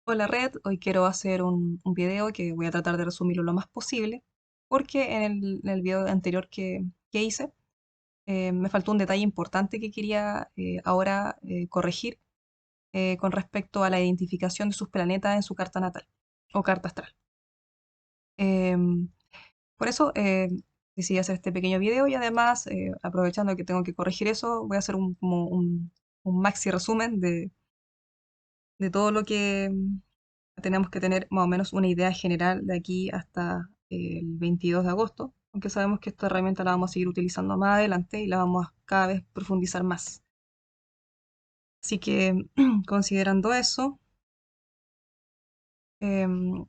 Hola Red, hoy quiero hacer un video que voy a tratar de resumirlo lo más posible, porque en el video anterior que hice me faltó un detalle importante que quería ahora corregir con respecto a la identificación de sus planetas en su carta natal o carta astral. Em, por eso decidí hacer este pequeño video y además, aprovechando que tengo que corregir eso, voy a hacer como un maxi resumen de todo lo que tenemos que tener más o menos una idea general de aquí hasta el 22 de agosto, aunque sabemos que esta herramienta la vamos a seguir utilizando más adelante y la vamos a cada vez profundizar más. Así que considerando eso, también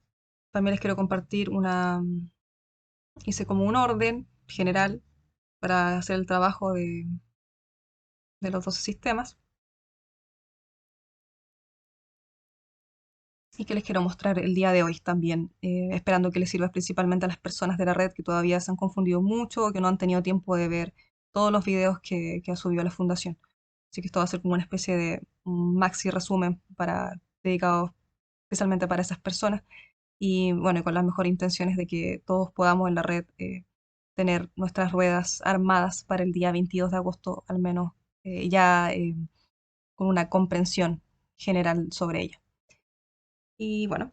les quiero compartir hice como un orden general para hacer el trabajo de los 12 sistemas y que les quiero mostrar el día de hoy también, esperando que les sirva principalmente a las personas de la red que todavía se han confundido mucho o que no han tenido tiempo de ver todos los videos que ha subido la fundación. Así que esto va a ser como una especie de un maxi resumen dedicado especialmente para esas personas y bueno, y con las mejores intenciones de que todos podamos en la red tener nuestras ruedas armadas para el día 22 de agosto, al menos ya con una comprensión general sobre ella. Y bueno,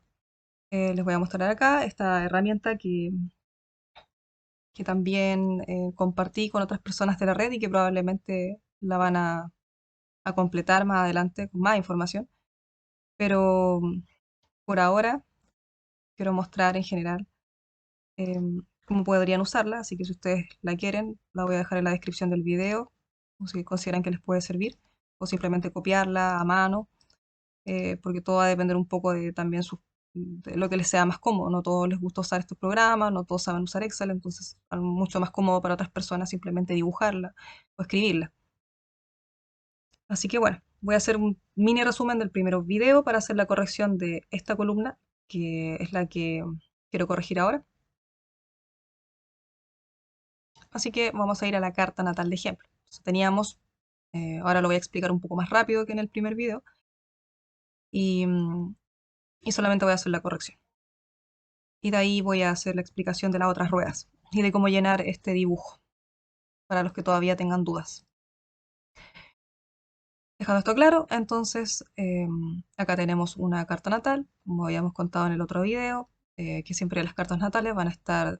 les voy a mostrar acá esta herramienta que también compartí con otras personas de la red y que probablemente la van a completar más adelante con más información. Pero por ahora quiero mostrar en general cómo podrían usarla, así que si ustedes la quieren, la voy a dejar en la descripción del video, o si consideran que les puede servir, o simplemente copiarla a mano, porque todo va a depender un poco de también de lo que les sea más cómodo. No todos les gusta usar estos programas, no todos saben usar Excel, entonces es mucho más cómodo para otras personas simplemente dibujarla o escribirla. Así que bueno, voy a hacer un mini resumen del primer video para hacer la corrección de esta columna, que es la que quiero corregir ahora. Así que vamos a ir a la carta natal de ejemplo. Entonces, teníamos, ahora lo voy a explicar un poco más rápido que en el primer video, y, y solamente voy a hacer la corrección. Y de ahí voy a hacer la explicación de las otras ruedas y de cómo llenar este dibujo, para los que todavía tengan dudas. Dejando esto claro, entonces acá tenemos una carta natal, como habíamos contado en el otro video, que siempre las cartas natales van a estar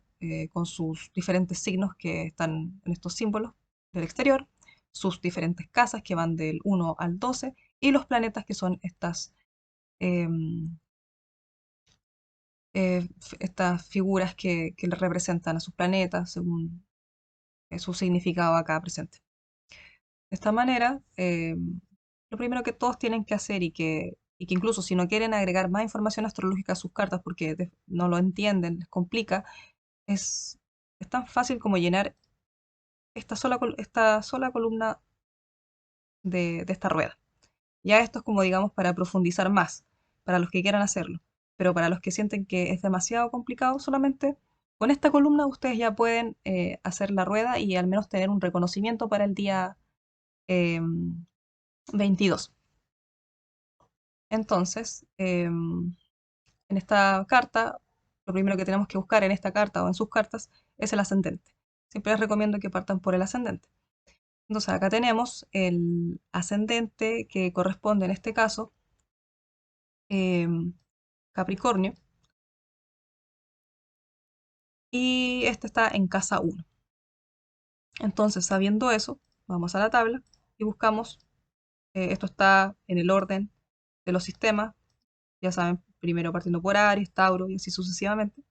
con sus diferentes signos que están en estos símbolos del exterior, sus diferentes casas que van del 1 al 12 y los planetas que son estas figuras que le representan a sus planetas según su significado acá presente. De esta manera, lo primero que todos tienen que hacer y que incluso si no quieren agregar más información astrológica a sus cartas porque no lo entienden, les complica, es, es tan fácil como llenar esta sola columna de esta rueda. Ya esto es como digamos para profundizar más, para los que quieran hacerlo, pero para los que sienten que es demasiado complicado, solamente con esta columna ustedes ya pueden hacer la rueda y al menos tener un reconocimiento para el día 22. Entonces, en esta carta, lo primero que tenemos que buscar en esta carta o en sus cartas es el ascendente. Siempre les recomiendo que partan por el ascendente. Entonces, acá tenemos el ascendente que corresponde en este caso Capricornio, y este está en casa 1. Entonces, sabiendo eso, vamos a la tabla y buscamos, esto está en el orden de los sistemas, ya saben, primero partiendo por Aries, Tauro y así sucesivamente,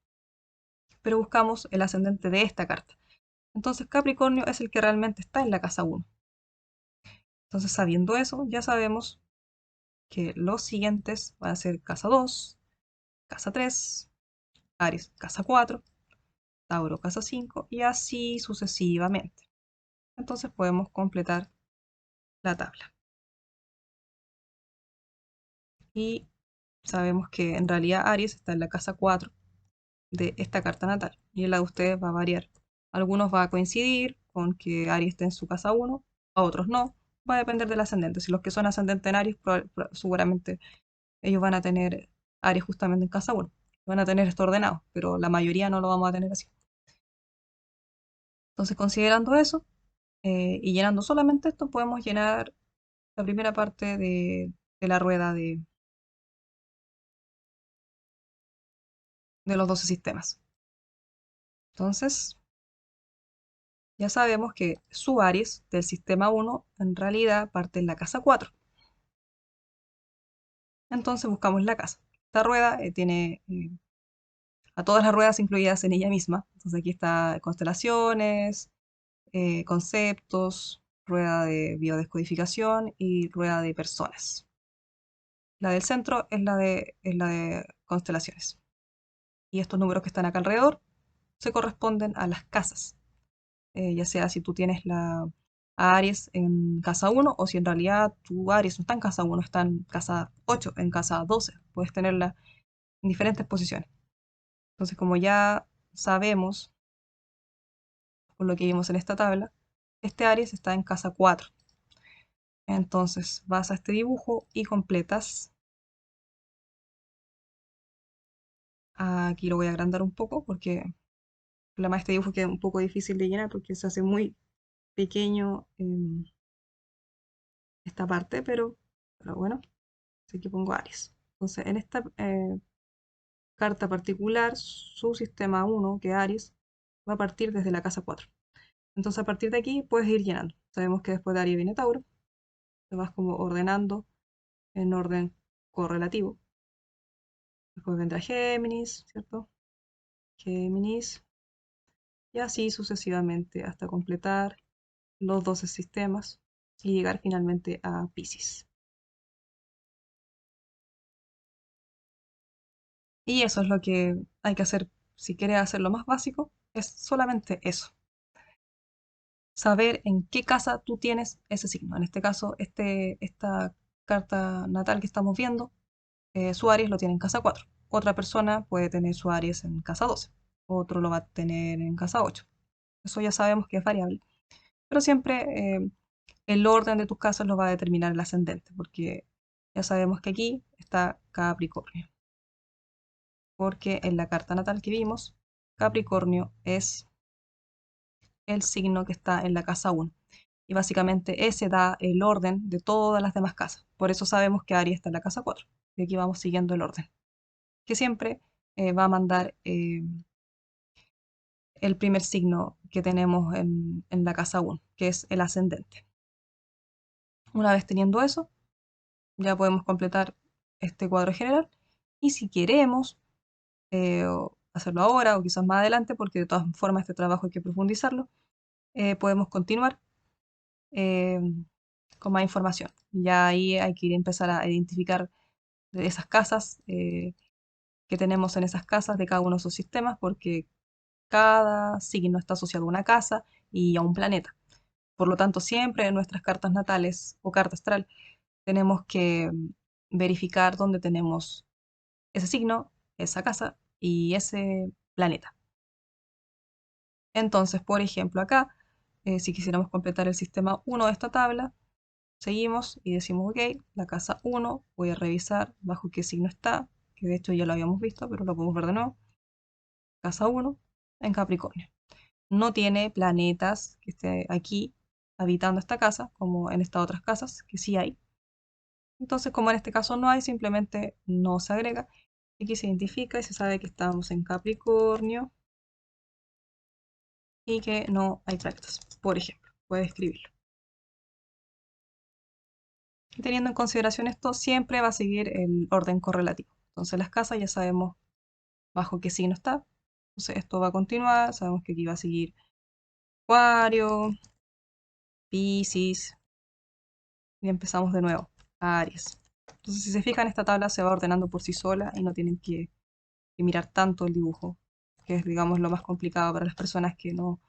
pero buscamos el ascendente de esta carta. Entonces Capricornio es el que realmente está en la casa 1. Entonces sabiendo eso, ya sabemos que los siguientes van a ser casa 2, casa 3, Aries casa 4, Tauro casa 5 y así sucesivamente. Entonces podemos completar la tabla. Y sabemos que en realidad Aries está en la casa 4 de esta carta natal y en la de ustedes va a variar. Algunos va a coincidir con que Aries esté en su casa 1, a otros no. Va a depender del ascendente. Si los que son ascendente en Aries, seguramente ellos van a tener Aries justamente en casa 1. Van a tener esto ordenado, pero la mayoría no lo vamos a tener así. Entonces, considerando eso y llenando solamente esto, podemos llenar la primera parte de la rueda de los 12 sistemas. Entonces, ya sabemos que su Aries del sistema 1 en realidad parte en la casa 4. Entonces buscamos la casa. Esta rueda tiene a todas las ruedas incluidas en ella misma. Entonces aquí está constelaciones, conceptos, rueda de biodescodificación y rueda de personas. La del centro es la de constelaciones. Y estos números que están acá alrededor se corresponden a las casas. Ya sea si tú tienes a Aries en casa 1 o si en realidad tu Aries no está en casa 1, está en casa 8, en casa 12. Puedes tenerla en diferentes posiciones. Entonces, como ya sabemos, por lo que vimos en esta tabla, este Aries está en casa 4. Entonces, vas a este dibujo y completas. Aquí lo voy a agrandar un poco porque el problema de este dibujo queda un poco difícil de llenar porque se hace muy pequeño esta parte, pero bueno, así que pongo Aries. Entonces, en esta carta particular, su sistema 1, que es Aries, va a partir desde la casa 4. Entonces, a partir de aquí puedes ir llenando. Sabemos que después de Aries viene Tauro. Te vas como ordenando en orden correlativo. Después vendrá Géminis, ¿cierto? Géminis. Y así sucesivamente hasta completar los 12 sistemas y llegar finalmente a Pisces. Y eso es lo que hay que hacer si quieres hacer lo más básico, es solamente eso. Saber en qué casa tú tienes ese signo. En este caso, esta carta natal que estamos viendo, su Aries lo tiene en casa 4. Otra persona puede tener su Aries en casa 12. Otro lo va a tener en casa 8. Eso ya sabemos que es variable. Pero siempre el orden de tus casas lo va a determinar el ascendente, porque ya sabemos que aquí está Capricornio. Porque en la carta natal que vimos, Capricornio es el signo que está en la casa 1. Y básicamente ese da el orden de todas las demás casas. Por eso sabemos que Aries está en la casa 4. Y aquí vamos siguiendo el orden. Que siempre va a mandar el primer signo que tenemos en la casa 1, que es el ascendente. Una vez teniendo eso, ya podemos completar este cuadro general. Y si queremos hacerlo ahora o quizás más adelante, porque de todas formas este trabajo hay que profundizarlo, podemos continuar eh, con más información. Ya ahí hay que empezar a identificar de esas casas que tenemos en esas casas de cada uno de esos sistemas, porque cada signo está asociado a una casa y a un planeta. Por lo tanto, siempre en nuestras cartas natales o carta astral tenemos que verificar dónde tenemos ese signo, esa casa y ese planeta. Entonces, por ejemplo, acá, si quisiéramos completar el sistema 1 de esta tabla, seguimos y decimos, ok, la casa 1, voy a revisar bajo qué signo está, que de hecho ya lo habíamos visto, pero lo podemos ver de nuevo. Casa 1 en Capricornio. No tiene planetas que esté aquí habitando esta casa, como en estas otras casas, que sí hay. Entonces, como en este caso no hay, simplemente no se agrega. Aquí se identifica y se sabe que estamos en Capricornio y que no hay planetas, por ejemplo. Puede escribirlo. Y teniendo en consideración esto, siempre va a seguir el orden correlativo. Entonces, las casas ya sabemos bajo qué signo está. Entonces, esto va a continuar. Sabemos que aquí va a seguir Acuario, Piscis, y empezamos de nuevo, Aries. Entonces, si se fijan, esta tabla se va ordenando por sí sola y no tienen que mirar tanto el dibujo, que es, digamos, lo más complicado para las personas que no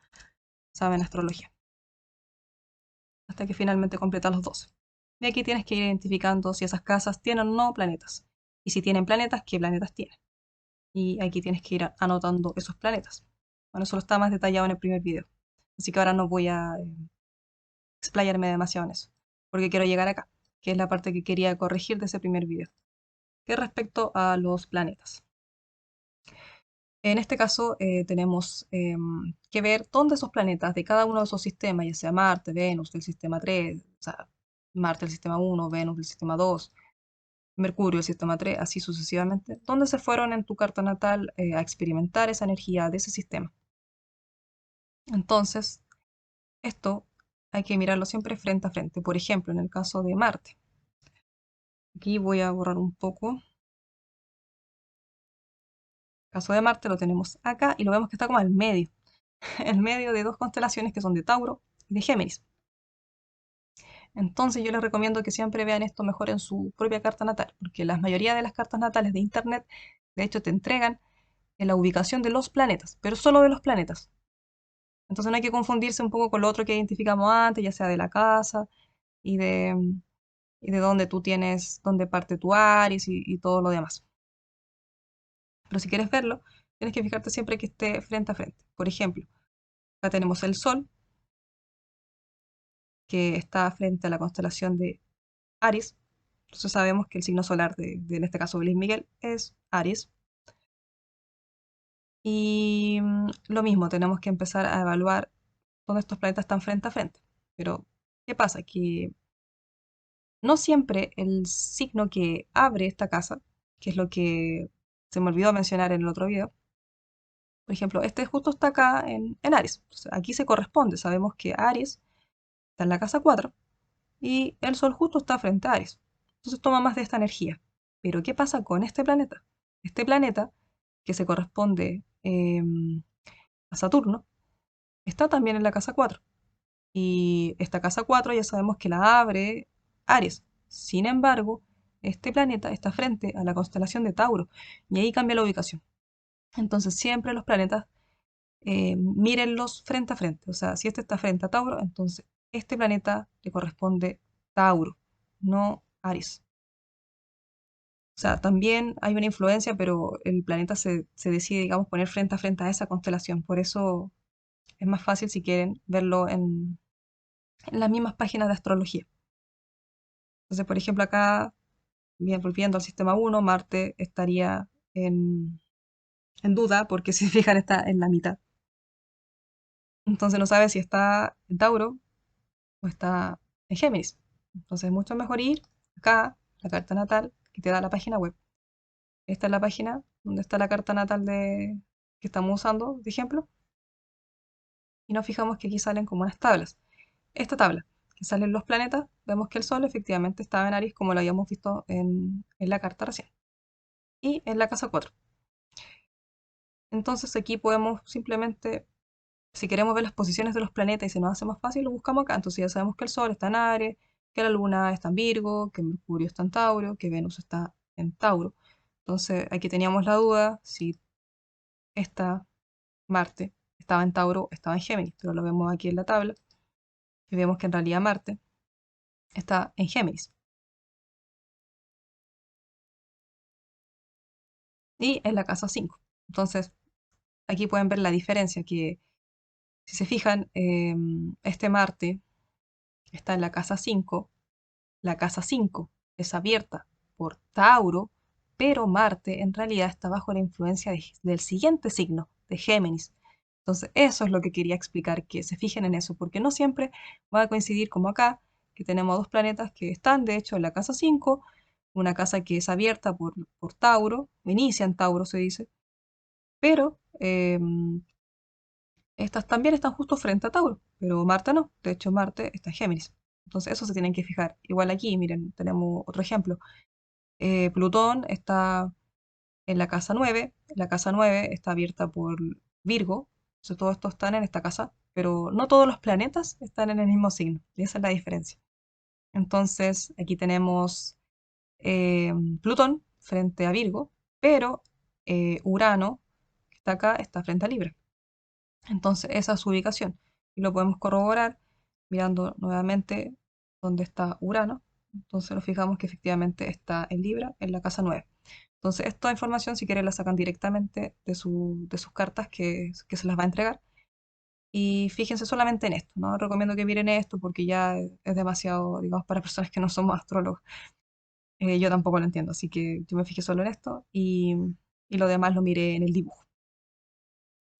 saben astrología. Hasta que finalmente completan los 12. Y aquí tienes que ir identificando si esas casas tienen o no planetas. Y si tienen planetas, ¿qué planetas tienen? Y aquí tienes que ir anotando esos planetas. Bueno, eso está más detallado en el primer video. Así que ahora no voy a explayarme demasiado en eso, porque quiero llegar acá, que es la parte que quería corregir de ese primer video, que respecto a los planetas. En este caso, tenemos que ver dónde esos planetas de cada uno de esos sistemas, ya sea Marte, Venus del sistema 3, o sea, Marte del sistema 1, Venus del sistema 2, Mercurio del sistema 3, así sucesivamente, dónde se fueron en tu carta natal a experimentar esa energía de ese sistema. Entonces, esto hay que mirarlo siempre frente a frente. Por ejemplo, en el caso de Marte. Aquí voy a borrar un poco. El caso de Marte lo tenemos acá y lo vemos que está como al medio. En medio de dos constelaciones que son de Tauro y de Géminis. Entonces yo les recomiendo que siempre vean esto mejor en su propia carta natal, porque la mayoría de las cartas natales de internet, de hecho, te entregan en la ubicación de los planetas, pero solo de los planetas. Entonces no hay que confundirse un poco con lo otro que identificamos antes, ya sea de la casa y y de dónde tú tienes, dónde parte tu Aries y todo lo demás. Pero si quieres verlo, tienes que fijarte siempre que esté frente a frente. Por ejemplo, acá tenemos el Sol, que está frente a la constelación de Aries. Entonces sabemos que el signo solar en este caso, Luis Miguel, es Aries. Y lo mismo, tenemos que empezar a evaluar dónde estos planetas están frente a frente. Pero, ¿qué pasa? Que no siempre el signo que abre esta casa, que es lo que se me olvidó mencionar en el otro video, por ejemplo, este justo está acá en Aries. Entonces, aquí se corresponde, sabemos que Aries está en la casa 4 y el Sol justo está frente a Aries. Entonces toma más de esta energía. Pero ¿qué pasa con este planeta? Este planeta, que se corresponde a Saturno, está también en la casa 4. Y esta casa 4 ya sabemos que la abre Aries. Sin embargo, este planeta está frente a la constelación de Tauro y ahí cambia la ubicación. Entonces siempre los planetas mírenlos frente a frente. O sea, si este está frente a Tauro, entonces este planeta le corresponde Tauro, no Aries. O sea, también hay una influencia, pero el planeta se decide, digamos, poner frente a frente a esa constelación. Por eso es más fácil si quieren verlo en las mismas páginas de astrología. Entonces, por ejemplo, acá, bien, volviendo al sistema 1, Marte estaría en duda, porque si se fijan está en la mitad. Entonces no sabe si está en Tauro o está en Géminis. Entonces es mucho mejor ir acá, la carta natal, que te da la página web. Esta es la página donde está la carta natal que estamos usando de ejemplo. Y nos fijamos que aquí salen como unas tablas. Esta tabla, que salen los planetas, vemos que el Sol efectivamente estaba en Aries como lo habíamos visto en la carta recién. Y en la casa 4. Entonces aquí podemos simplemente, si queremos ver las posiciones de los planetas y se nos hace más fácil, lo buscamos acá. Entonces ya sabemos que el Sol está en Aries, que la Luna está en Virgo, que Mercurio está en Tauro, que Venus está en Tauro. Entonces aquí teníamos la duda si esta Marte estaba en Tauro o estaba en Géminis, pero lo vemos aquí en la tabla y vemos que en realidad Marte está en Géminis. Y en la casa 5. Entonces aquí pueden ver la diferencia, que si se fijan, este Marte está en la casa 5. La casa 5 es abierta por Tauro, pero Marte en realidad está bajo la influencia del siguiente signo, de Géminis. Entonces, eso es lo que quería explicar, que se fijen en eso, porque no siempre va a coincidir como acá, que tenemos dos planetas que están, de hecho, en la casa 5, una casa que es abierta por Tauro, inicia en Tauro se dice, pero estas también están justo frente a Tauro, pero Marte no, de hecho Marte está en Géminis. Entonces, eso se tienen que fijar. Igual aquí, miren, tenemos otro ejemplo. Plutón está en la casa 9. La casa 9 está abierta por Virgo. Entonces, todos estos están en esta casa, pero no todos los planetas están en el mismo signo. Y esa es la diferencia. Entonces, aquí tenemos eh, Plutón frente a Virgo, pero Urano, que está acá, está frente a Libra. Entonces, esa es su ubicación. Y lo podemos corroborar mirando nuevamente dónde está Urano. Entonces, nos fijamos que efectivamente está en Libra, en la casa 9. Entonces, esta información, si quieren, la sacan directamente de sus cartas que se las va a entregar. Y fíjense solamente en esto. No recomiendo que miren esto porque ya es demasiado, digamos, para personas que no somos astrólogos. Yo tampoco lo entiendo, así que yo me fijé solo en esto y lo demás lo miré en el dibujo.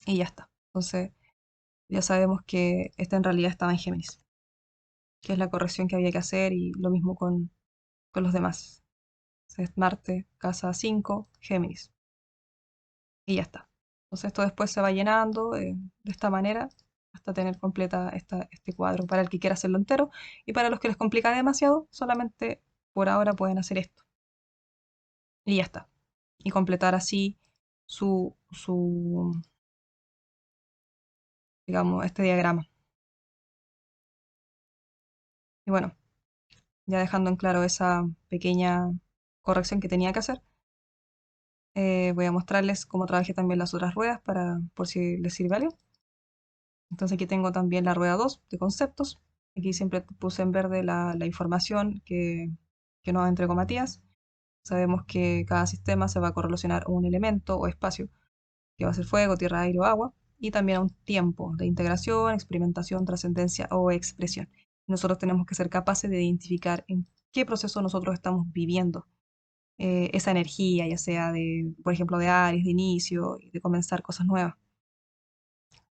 Y ya está. Entonces ya sabemos que esta en realidad estaba en Géminis, que es la corrección que había que hacer y lo mismo con los demás. Es Marte, casa 5 Géminis. Y ya está. Entonces esto después se va llenando de esta manera hasta tener completa este cuadro para el que quiera hacerlo entero y para los que les complica demasiado, solamente por ahora pueden hacer esto. Y ya está. Y completar así su, digamos, este diagrama. Y bueno, ya dejando en claro esa pequeña corrección que tenía que hacer, voy a mostrarles cómo trabajé también las otras ruedas para, por si les sirve algo. Entonces aquí tengo también la rueda 2 de conceptos. Aquí siempre puse en verde la información que nos entregó Matías. Sabemos que cada sistema se va a correlacionar a un elemento o espacio, que va a ser fuego, tierra, aire o agua, y también a un tiempo de integración, experimentación, trascendencia o expresión. Nosotros tenemos que ser capaces de identificar en qué proceso nosotros estamos viviendo esa energía, ya sea de, por ejemplo, de Aries, de inicio, y de comenzar cosas nuevas.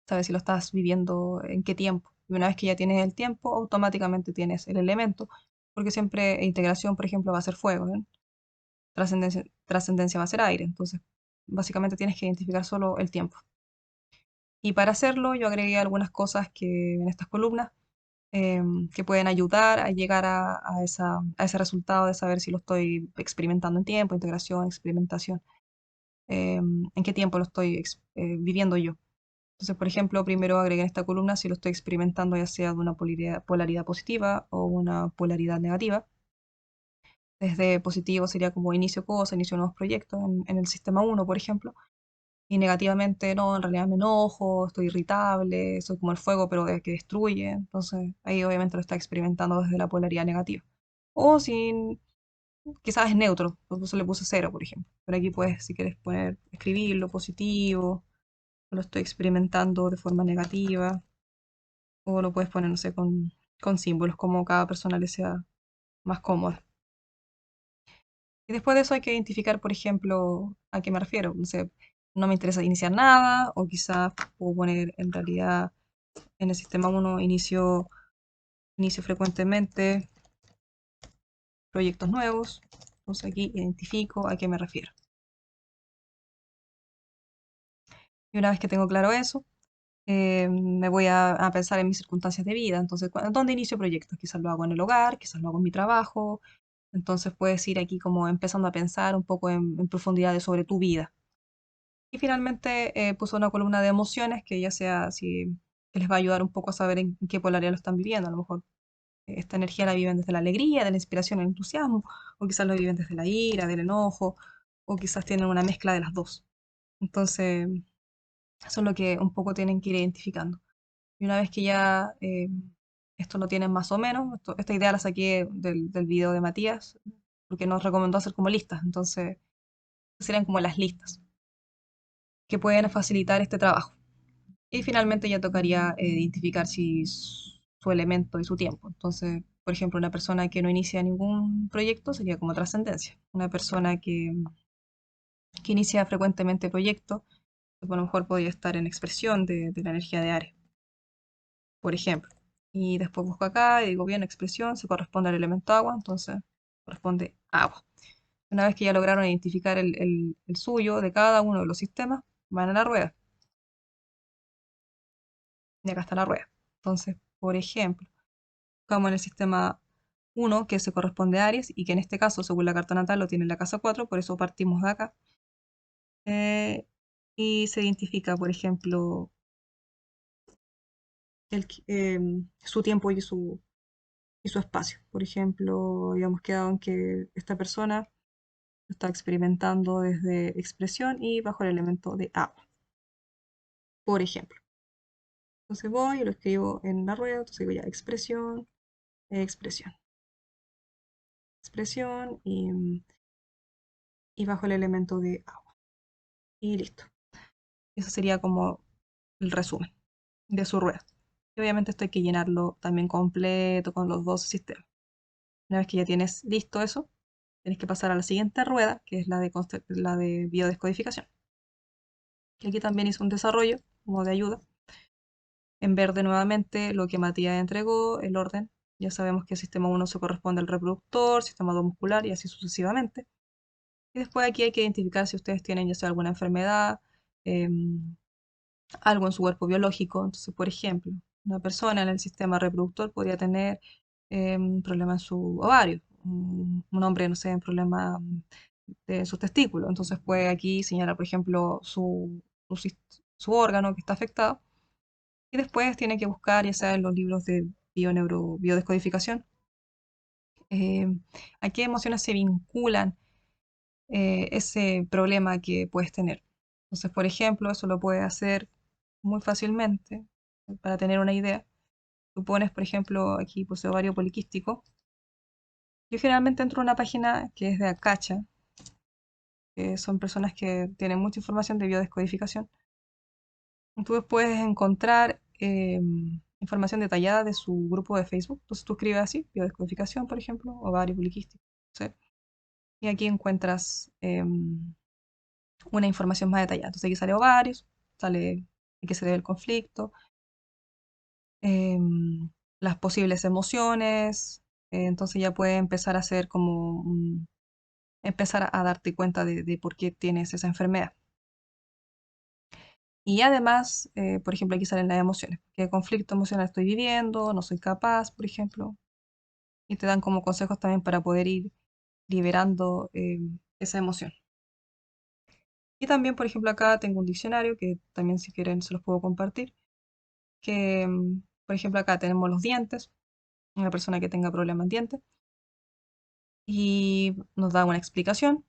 Sabes si lo estás viviendo en qué tiempo. Y una vez que ya tienes el tiempo, automáticamente tienes el elemento, porque siempre integración, por ejemplo, va a ser fuego, ¿eh? Trascendencia va a ser aire. Entonces, básicamente tienes que identificar solo el tiempo. Y para hacerlo, yo agregué algunas cosas que en estas columnas que pueden ayudar a llegar a ese resultado de saber si lo estoy experimentando en tiempo, integración, experimentación, en qué tiempo lo estoy viviendo yo. Entonces, por ejemplo, primero agregué en esta columna si lo estoy experimentando ya sea de una polaridad positiva o una polaridad negativa. Desde positivo sería como inicio cosas, inicio nuevos proyectos en el sistema 1, por ejemplo. Y negativamente, no, en realidad me enojo, estoy irritable, soy como el fuego, pero que destruye. Entonces, ahí obviamente lo está experimentando desde la polaridad negativa. O sin, quizás es neutro, entonces le puse cero, por ejemplo. Pero aquí puedes, si quieres poner, escribirlo positivo, lo estoy experimentando de forma negativa, o lo puedes poner, no sé, con símbolos, como cada persona le sea más cómoda. Y después de eso hay que identificar, por ejemplo, a qué me refiero. No sé, no me interesa iniciar nada, o quizás puedo poner en realidad en el sistema 1 inicio frecuentemente proyectos nuevos. Entonces aquí identifico a qué me refiero. Y una vez que tengo claro eso, me voy a pensar en mis circunstancias de vida. Entonces, ¿dónde inicio proyectos? Quizás lo hago en el hogar, quizás lo hago en mi trabajo. Entonces puedes ir aquí como empezando a pensar un poco en profundidad sobre tu vida. Y finalmente puse una columna de emociones que ya sea si que les va a ayudar un poco a saber en qué polaridad lo están viviendo. A lo mejor esta energía la viven desde la alegría, de la inspiración, el entusiasmo, o quizás lo viven desde la ira, del enojo, o quizás tienen una mezcla de las dos. Entonces, eso es lo que un poco tienen que ir identificando. Y una vez que ya esto lo tienen más o menos, esta idea la saqué del video de Matías, porque nos recomendó hacer como listas. Entonces, serían como las listas que pueden facilitar este trabajo. Y finalmente ya tocaría identificar si su elemento y su tiempo. Entonces, por ejemplo, una persona que no inicia ningún proyecto sería como trascendencia. Una persona que inicia frecuentemente proyectos, pues a lo mejor podría estar en expresión de la energía de Ares, por ejemplo. Y después busco acá y digo, bien, expresión se corresponde al elemento agua, entonces corresponde a agua. Una vez que ya lograron identificar el suyo de cada uno de los sistemas, van a la rueda. Y acá está la rueda. Entonces, por ejemplo, como en el sistema 1, que se corresponde a Aries, y que en este caso, según la carta natal, lo tiene en la casa 4, por eso partimos de acá. Eh, y se identifica, por ejemplo, su tiempo y su espacio. Por ejemplo, habíamos quedado en que esta persona lo está experimentando desde expresión y bajo el elemento de agua, por ejemplo. Entonces voy y lo escribo en la rueda, entonces digo ya expresión, expresión, expresión y bajo el elemento de agua. Y listo. Eso sería como el resumen de su rueda. Y obviamente esto hay que llenarlo también completo con los dos sistemas. Una vez que ya tienes listo eso, tienes que pasar a la siguiente rueda, que es la de biodescodificación. Y aquí también hice un desarrollo como de ayuda. En verde nuevamente lo que Matías entregó, el orden. Ya sabemos que el sistema 1 se corresponde al reproductor, sistema 2 muscular y así sucesivamente. Y después aquí hay que identificar si ustedes tienen ya sea alguna enfermedad, algo en su cuerpo biológico. Entonces, por ejemplo, una persona en el sistema reproductor podría tener un problema en su ovario, un hombre, no sé, un problema de sus testículos. Entonces puede aquí señalar, por ejemplo, su órgano que está afectado. Y después tiene que buscar, ya sea en los libros de biodescodificación, eh, a qué emociones se vinculan ese problema que puedes tener. Entonces, por ejemplo, eso lo puedes hacer muy fácilmente para tener una idea. Tú pones, por ejemplo, aquí puse ovario poliquístico. Yo generalmente entro a una página que es de Acacha, que son personas que tienen mucha información de biodescodificación. Tú puedes encontrar información detallada de su grupo de Facebook. Entonces tú escribes así, biodescodificación, por ejemplo, ovario poliquístico. ¿Sí? Y aquí encuentras una información más detallada. Entonces aquí sale ovarios, sale a qué se debe el conflicto, las posibles emociones. Entonces ya puedes empezar a hacer como empezar a darte cuenta de por qué tienes esa enfermedad. Y además, por ejemplo, aquí salen las emociones. ¿Qué conflicto emocional estoy viviendo? No soy capaz, por ejemplo. Y te dan como consejos también para poder ir liberando esa emoción. Y también, por ejemplo, acá tengo un diccionario que también si quieren se los puedo compartir. Que, por ejemplo, acá tenemos los dientes, una persona que tenga problemas en dientes. Y nos da una explicación.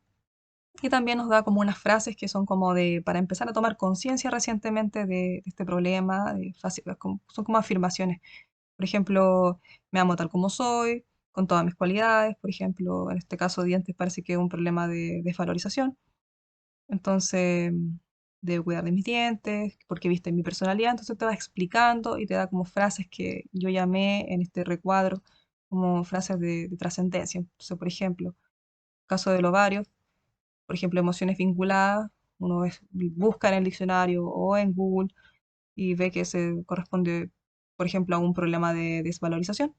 Y también nos da como unas frases que son como para empezar a tomar conciencia recientemente de este problema. Son como afirmaciones. Por ejemplo, me amo tal como soy, con todas mis cualidades. Por ejemplo, en este caso, dientes parece que es un problema de desvalorización. Entonces, debo cuidar de mis dientes, porque viste mi personalidad. Entonces te va explicando y te da como frases que yo llamé en este recuadro como frases de trascendencia. Entonces, por ejemplo, caso del ovario, por ejemplo, emociones vinculadas, busca en el diccionario o en Google y ve que se corresponde, por ejemplo, a un problema de desvalorización.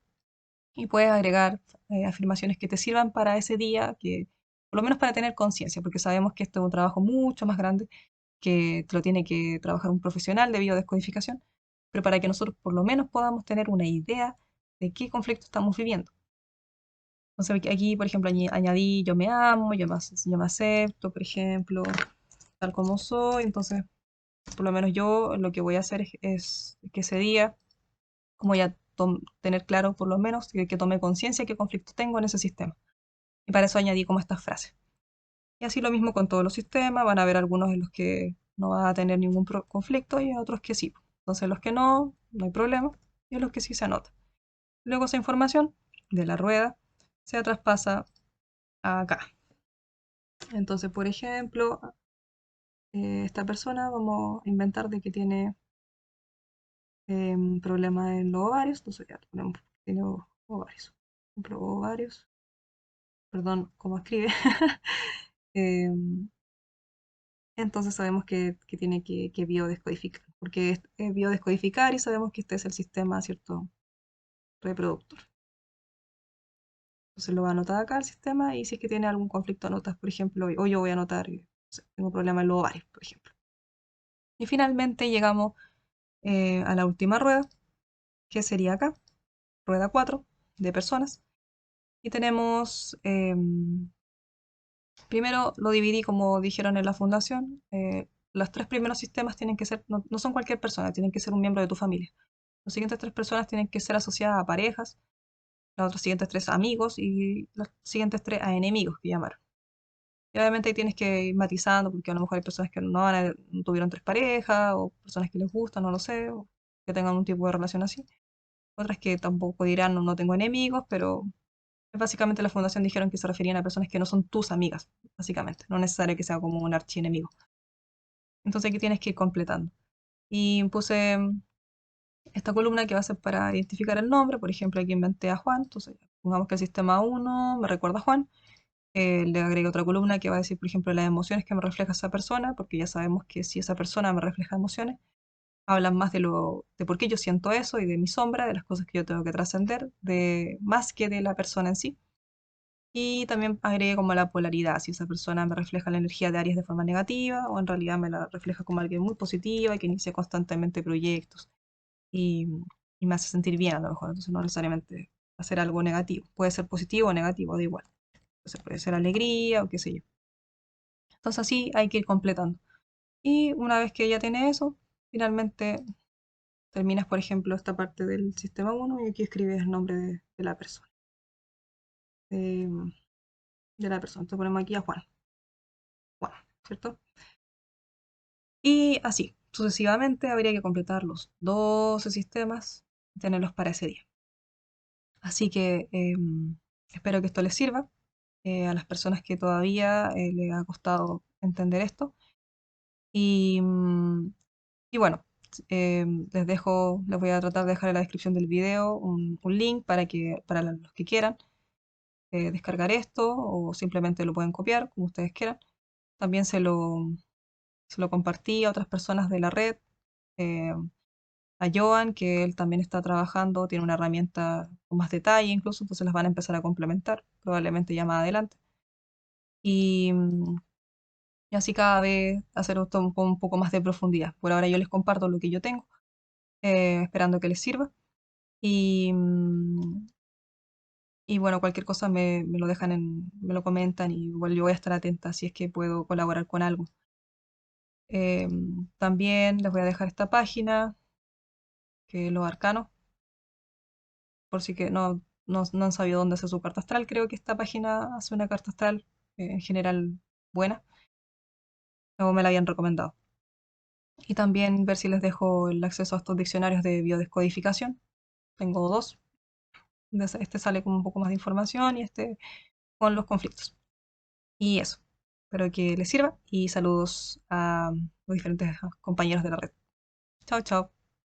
Y puedes agregar afirmaciones que te sirvan para ese día, que por lo menos para tener conciencia, porque sabemos que esto es un trabajo mucho más grande, que te lo tiene que trabajar un profesional de biodescodificación, pero para que nosotros por lo menos podamos tener una idea de qué conflicto estamos viviendo. Entonces aquí, por ejemplo, añadí yo me amo, yo me acepto, por ejemplo, tal como soy. Entonces, por lo menos yo lo que voy a hacer es que ese día, como ya tener claro por lo menos que tome conciencia de qué conflicto tengo en ese sistema. Y para eso añadí como estas frases. Y así lo mismo con todos los sistemas, van a haber algunos en los que no va a tener ningún conflicto y otros que sí. Entonces los que no, no hay problema, y los que sí se anota. Luego esa información de la rueda se traspasa acá. Entonces, por ejemplo, esta persona vamos a inventar de que tiene un problema en los ovarios. Entonces ya ponemos que tiene ovarios. Por ejemplo, ovarios, perdón, cómo escribe. Em, entonces sabemos que tiene que biodescodificar, porque es biodescodificar y sabemos que este es el sistema, ¿cierto? Reproductor. Entonces lo va a anotar acá el sistema y si es que tiene algún conflicto anotas, por ejemplo, o yo voy a anotar, no sé, tengo un problema en los ovarios, por ejemplo. Y finalmente llegamos a la última rueda, que sería acá, rueda 4 de personas. Y tenemos, primero lo dividí como dijeron en la fundación, los tres primeros sistemas tienen que ser, no son cualquier persona, tienen que ser un miembro de tu familia. Las siguientes tres personas tienen que ser asociadas a parejas, las otras siguientes tres a amigos y las siguientes tres a enemigos que llamaron. Y obviamente ahí tienes que ir matizando porque a lo mejor hay personas que no tuvieron tres parejas o personas que les gustan, no lo sé, o que tengan un tipo de relación así. Otras que tampoco dirán no, no tengo enemigos, pero básicamente la fundación dijeron que se referían a personas que no son tus amigas, básicamente. No es necesario que sea como un archienemigo. Entonces aquí tienes que ir completando. Y puse esta columna que va a ser para identificar el nombre. Por ejemplo, aquí inventé a Juan. Entonces pongamos que el sistema 1 me recuerda a Juan. Le agregué otra columna que va a decir, por ejemplo, las emociones que me refleja esa persona, porque ya sabemos que si esa persona me refleja emociones, hablan más de por qué yo siento eso y de mi sombra, de las cosas que yo tengo que trascender, de más que de la persona en sí. Y también agregué como la polaridad, si esa persona me refleja la energía de Aries de forma negativa o en realidad me la refleja como alguien muy positiva y que inicia constantemente proyectos y, y me hace sentir bien a lo mejor. Entonces no necesariamente hacer algo negativo. Puede ser positivo o negativo, da igual. Entonces puede ser alegría o qué sé yo. Entonces así hay que ir completando. Y una vez que ya tiene eso, finalmente terminas, por ejemplo, esta parte del sistema uno y aquí escribes el nombre de la persona. eh, de la persona. Entonces ponemos aquí a Juan. Juan, ¿cierto? Y así, sucesivamente habría que completar los 12 sistemas y tenerlos para ese día. Así que espero que esto les sirva a las personas que todavía les ha costado entender esto. Y, y bueno, les voy a tratar de dejar en la descripción del video un link para los que quieran descargar esto o simplemente lo pueden copiar, como ustedes quieran. También se lo compartí a otras personas de la red, eh, a Joan, que él también está trabajando, tiene una herramienta con más detalle incluso, entonces las van a empezar a complementar, probablemente ya más adelante. Y, y así cada vez hacer esto con un poco más de profundidad. Por ahora yo les comparto lo que yo tengo, esperando que les sirva. Y, y bueno, cualquier cosa me lo dejan me lo comentan y igual yo voy a estar atenta si es que puedo colaborar con algo. También les voy a dejar esta página, que es Los Arcanos, por si que no han sabido dónde hacer su carta astral. Creo que esta página hace una carta astral en general buena, o me la habían recomendado. Y también ver si les dejo el acceso a estos diccionarios de biodescodificación. Tengo dos. Este sale con un poco más de información y este con los conflictos. Y eso. Espero que les sirva y saludos a los diferentes compañeros de la red. Chao, chao.